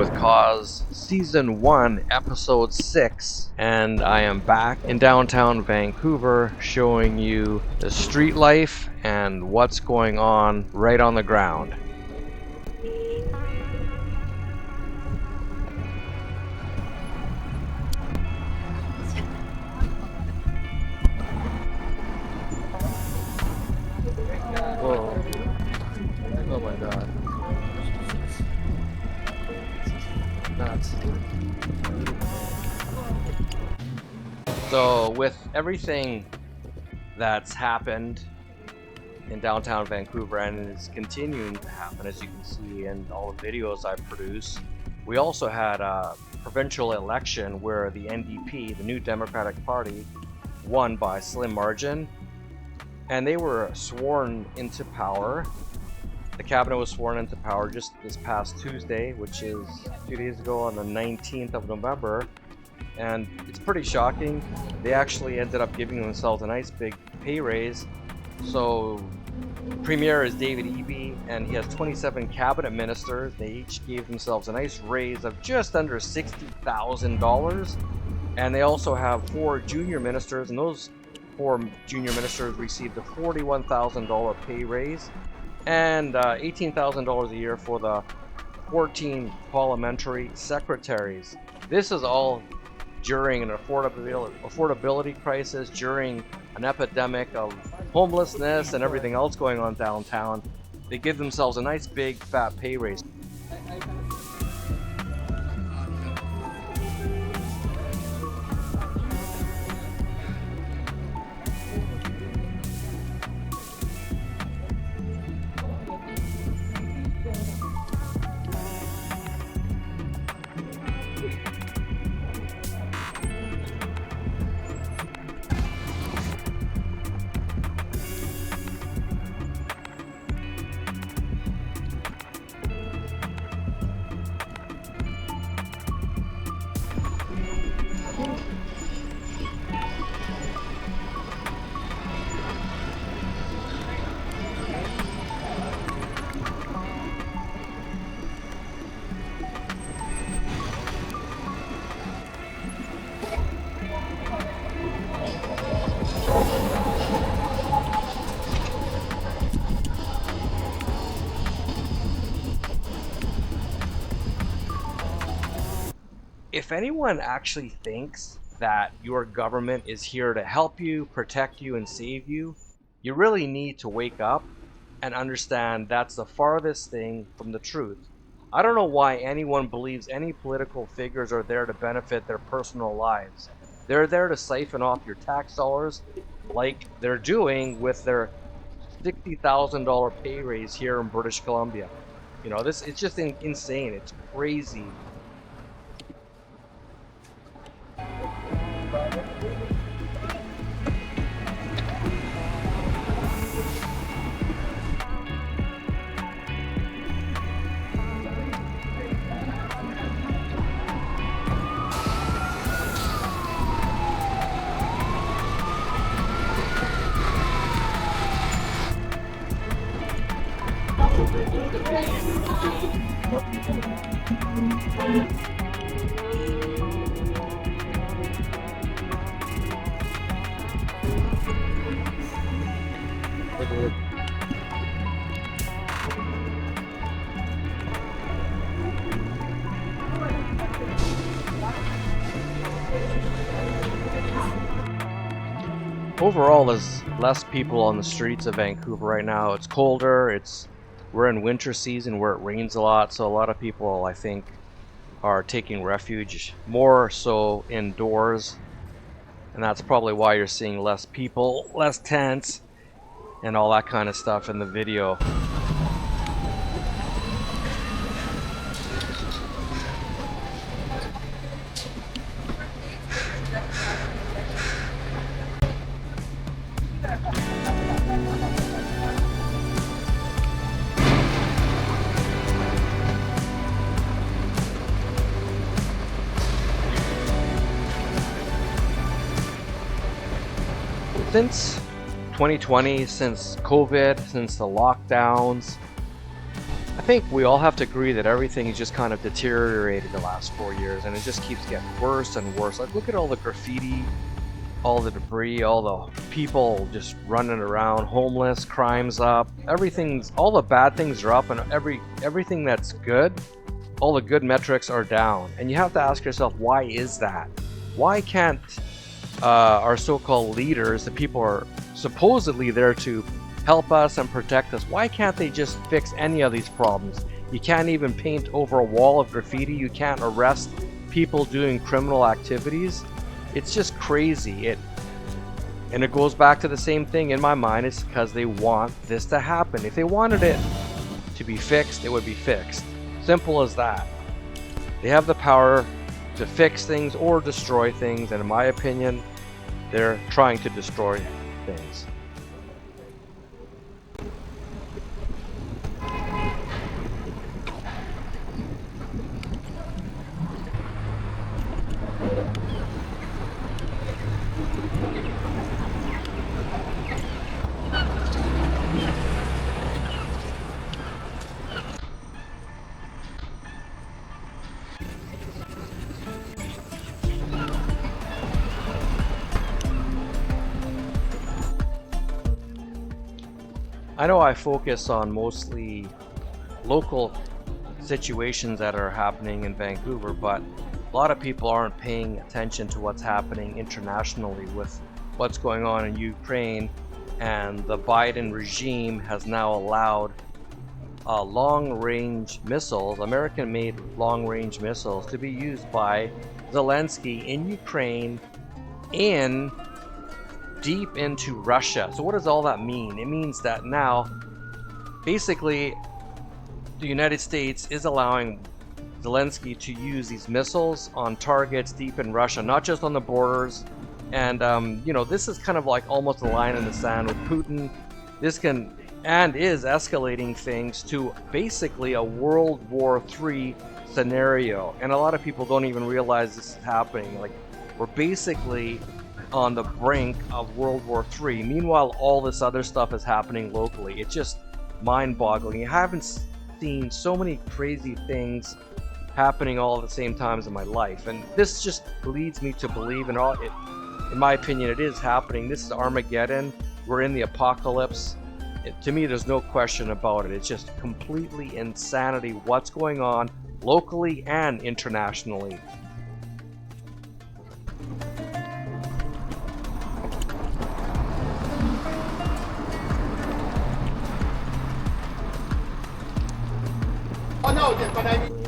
with Cause Season 1, Episode 6, and I am back in downtown Vancouver showing you the street life and what's going on right on the ground. Whoa. Oh my god. Nuts. So with everything that's happened in downtown Vancouver and is continuing to happen, as you can see in all the videos I produce, we also had a provincial election where the NDP, the New Democratic Party, won by a slim margin, and they were sworn into power. The cabinet was sworn into power just this past Tuesday, which is 2 days ago on the 19th of November. And it's pretty shocking. They actually ended up giving themselves a nice big pay raise. So Premier is David Eby, and he has 27 cabinet ministers. They each gave themselves a nice raise of just under $60,000. And they also have 4 junior ministers, and those 4 junior ministers received a $41,000 pay raise and $18,000 a year for the 14 parliamentary secretaries. This is all during an affordability crisis, during an epidemic of homelessness and everything else going on downtown. They give themselves a nice big fat pay raise. If anyone actually thinks that your government is here to help you, protect you, and save you, you really need to wake up and understand that's the farthest thing from the truth. I don't know why anyone believes any political figures are there to benefit their personal lives. They're there to siphon off your tax dollars like they're doing with their $60,000 pay raise here in British Columbia. You know, it's just insane. It's crazy. Overall, there's less people on the streets of Vancouver right now. It's colder. We're in winter season where it rains a lot, so a lot of people, I think, are taking refuge more so indoors, and that's probably why you're seeing less people, less tents, and all that kind of stuff in the video. Since 2020, since COVID, since the lockdowns, I think we all have to agree that everything has just kind of deteriorated the last 4 years, and it just keeps getting worse and worse. Like, look at all the graffiti, all the debris, all the people just running around, homeless, crime's up, all the bad things are up, and everything that's good, all the good metrics are down. And you have to ask yourself, why is that? Why can't our so-called leaders, the people who are supposedly there to help us and protect us, why can't they just fix any of these problems? You can't even paint over a wall of graffiti. You can't arrest people doing criminal activities. It's just crazy. And it goes back to the same thing in my mind. It's because they want this to happen. If they wanted it to be fixed, it would be fixed. Simple as that. They have the power to fix things or destroy things, and in my opinion, they're trying to destroy things. I know I focus on mostly local situations that are happening in Vancouver, but a lot of people aren't paying attention to what's happening internationally with what's going on in Ukraine, and the Biden regime has now allowed long-range missiles, American-made long-range missiles, to be used by Zelensky in Ukraine deep into Russia. So what does all that mean? It means that now basically the United States is allowing Zelensky to use these missiles on targets deep in Russia, not just on the borders. And this is kind of like almost a line in the sand with Putin. This can and is escalating things to basically a World War III scenario, and a lot of people don't even realize this is happening. Like, we're basically on the brink of World War III. Meanwhile, all this other stuff is happening locally. It's just mind-boggling. I haven't seen so many crazy things happening all at the same times in my life, and this just leads me to believe in my opinion, it is happening. This is Armageddon. We're in the apocalypse. To me, there's no question about it. It's just completely insanity what's going on locally and internationally. Oh no, but I mean.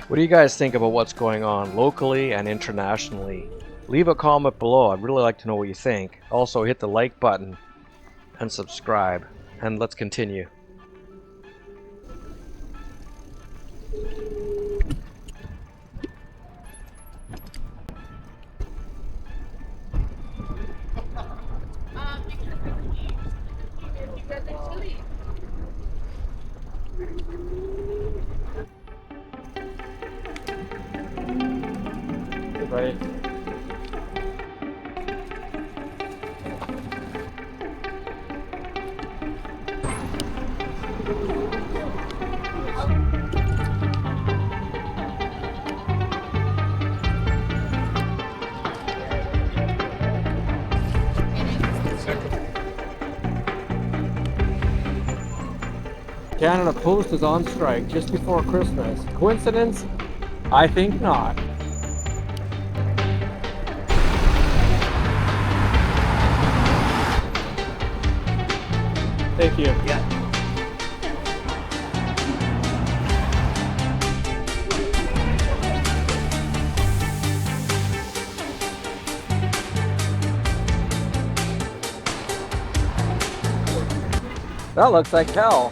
What do you guys think about what's going on locally and internationally? Leave a comment below. I'd really like to know what you think. Also, hit the like button and subscribe. And let's continue. Right. Canada Post is on strike just before Christmas. Coincidence? I think not. Thank you. Yeah. That looks like hell.